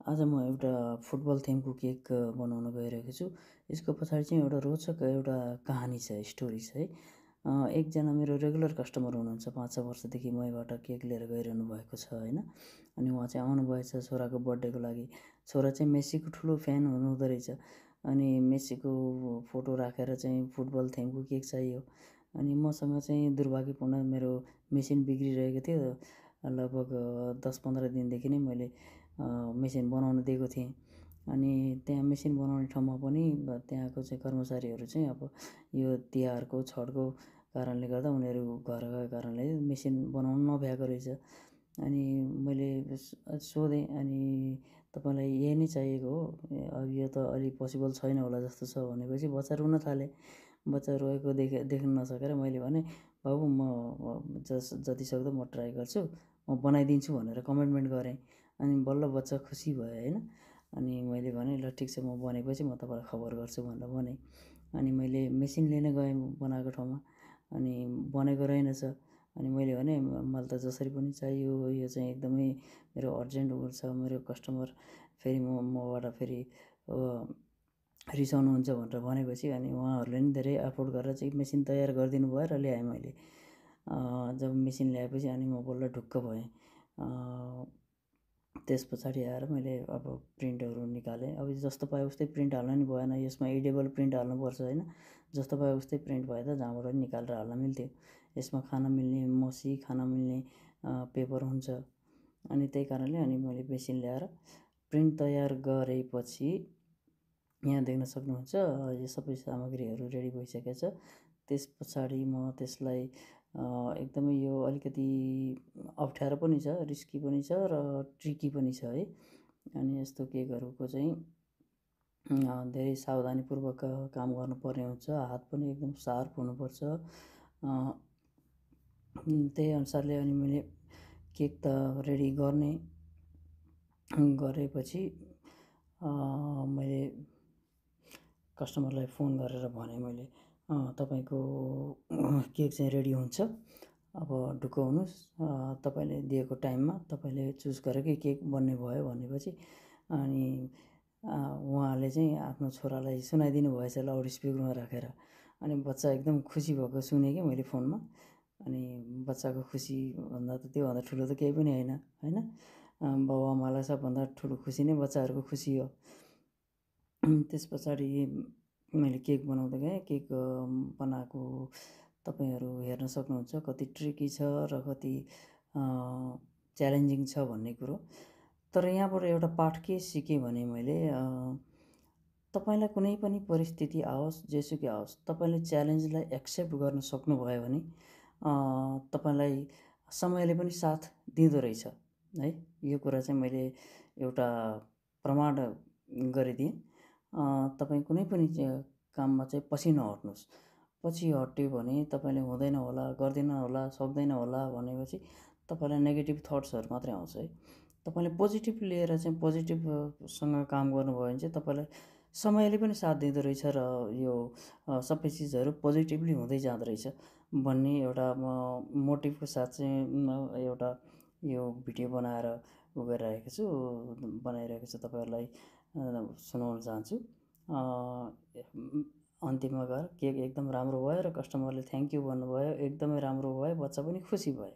आज म एउटा फुटबल थिमको केक बनाउन गइरहेको छु। यसको पछाडि चाहिँ एउटा रोचक एउटा कहानी छ, स्टोरी छ है। एकजना मेरो रेगुलर कस्टमर हुनुहुन्छ, 5-6 वर्षदेखि मबाट केक लिएर गइरहनु भएको छ होइन। अनि उहाँ चाहिँ आउनुभएछ छोराको बर्थडेको लागि। छोरा चाहिँ मेस्सीको ठुलो फ्यान हुनुहुँदो रहेछ। अनि मेस्सीको फोटो राखेर चाहिँ फुटबल थिमको केक चाहियो। अनि मसँग चाहिँ दुर्भाग्यपूर्ण मेरो मेसिन बिग्रिरहेको थियो। लगभग 10-15 दिनदेखि नै मैले मेसिन बनाउन दिएको थिएँ। अनि त्यहाँ मेसिन बनाउने ठाउँमा पनि त्यहाँको चाहिँ कर्मचारीहरू चाहिँ अब यो तिहारको छठको कारणले गर्दा उनीहरू घर गएको कारणले मेसिन बनाउनु नभ्याएको रहेछ। अनि मैले सोधेँ, अनि तपाईँलाई यही नै चाहिएको हो? अब यो त अलि पोसिबल छैन होला जस्तो छ भनेपछि बच्चा रुन थाले। बच्चा रोएको देख्न नसकेर मैले भनेँ, बाबु म जतिसक्दो म ट्राई गर्छु, म बनाइदिन्छु भनेर कमिटमेन्ट गरेँ। अनि बल्ल बच्चा खुसी भयो होइन। अनि मैले भनेँ ल ठिक छ, म बनेपछि म तपाईँलाई खबर गर्छु भनेर भनेँ। अनि मैले मेसिन लिन गएँ बनाएको ठाउँमा, अनि बनेको रहेनछ। अनि मैले भने मलाई त जसरी पनि चाहियो, यो चाहिँ एकदमै मेरो अर्जेन्ट छ, मेरो कस्टमर फेरि मबाट फेरि रिसाउनुहुन्छ भनेर भनेपछि अनि उहाँहरूले नि धेरै एफोर्ड गरेर चाहिँ मेसिन तयार गरिदिनु भयो र ल्याएँ मैले। जब मेसिन ल्याएपछि अनि म बल्ल ढुक्क भएँ। त्यस पछाडि आएर मैले अब प्रिन्टहरू निकालेँ। अब जस्तो पायो उस्तै प्रिन्ट हाल्न नि भएन, यसमा एडिबल प्रिन्ट हाल्नुपर्छ होइन। जस्तो पायो उस्तै प्रिन्ट भए त जहाँबाट पनि निकालेर हाल्न मिल्थ्यो। यसमा खान मिल्ने मसी, खान मिल्ने पेपर हुन्छ। अनि त्यही कारणले अनि मैले मेसिन ल्याएर प्रिन्ट तयार गरेपछि यहाँ देख्न सक्नुहुन्छ यो सबै सामग्रीहरू रेडी भइसकेको छ। त्यस पछाडि म त्यसलाई एकदमै यो अलिकति अप्ठ्यारो पनि छ, रिस्की पनि छ र ट्रिकी पनि छ है। अनि यस्तो केकहरूको चाहिँ धेरै सावधानीपूर्वक काम गर्नुपर्ने हुन्छ। हात पनि एकदम सार्प हुनुपर्छ। त्यही अनुसारले अनि मैले केक त रेडी गरेपछि मैले कस्टमरलाई फोन गरेर भने मैले तपाईँको केक चाहिँ रेडी हुन्छ, अब ढुक्क हुनुहोस्, तपाईँले दिएको टाइममा तपाईँले चुज गरेकै केक बन्ने भयो भनेपछि अनि उहाँले चाहिँ आफ्नो छोरालाई सुनाइदिनु भएछ लाउड स्पिकरमा राखेर। अनि बच्चा एकदम खुसी भएको सुनेँ कि मैले फोनमा। अनि बच्चाको खुसी भन्दा त त्योभन्दा ठुलो त केही पनि होइन। बाबुआमालाई सबभन्दा ठुलो खुसी नै बच्चाहरूको खुसी हो। त्यस पछाडि मैले केक बनाउँदै गएँ। केक बनाएको तपाईँहरू हेर्न सक्नुहुन्छ कति ट्रिकी छ र कति च्यालेन्जिङ छ भन्ने कुरो। तर यहाँबाट एउटा पाठ के सिकेँ भने मैले तपाईँलाई कुनै पनि परिस्थिति आओस्, जेसुकै आओस्, तपाईँले च्यालेन्जलाई एक्सेप्ट गर्न सक्नुभयो भने तपाईँलाई समयले पनि साथ दिँदो रहेछ है। यो कुरा चाहिँ मैले एउटा प्रमाण गरिदिएँ। तपाईँ कुनै पनि काममा चाहिँ पछि नहट्नुहोस्। पछि हट्यो भने तपाईँले हुँदैन होला, गर्दैन होला, सक्दैन होला भनेपछि तपाईँलाई नेगेटिभ थट्सहरू मात्रै आउँछ है। तपाईँले पोजिटिभ लिएर चाहिँ पोजिटिभसँग काम गर्नुभयो भने चाहिँ तपाईँलाई समयले पनि साथ दिँदो रहेछ र यो सबै चिजहरू पोजिटिभली हुँदै जाँदो रहेछ भन्ने एउटा मोटिभको साथ चाहिँ एउटा यो भिडियो बनाइरहेको छु तपाईँहरूलाई सुनाउन चाहन्छु। अन्तिममा गएर केक एकदम राम्रो भयो र कस्टमरले थ्याङ्क यू भन्नुभयो, एकदमै राम्रो भयो, बच्चा पनि खुसी भए।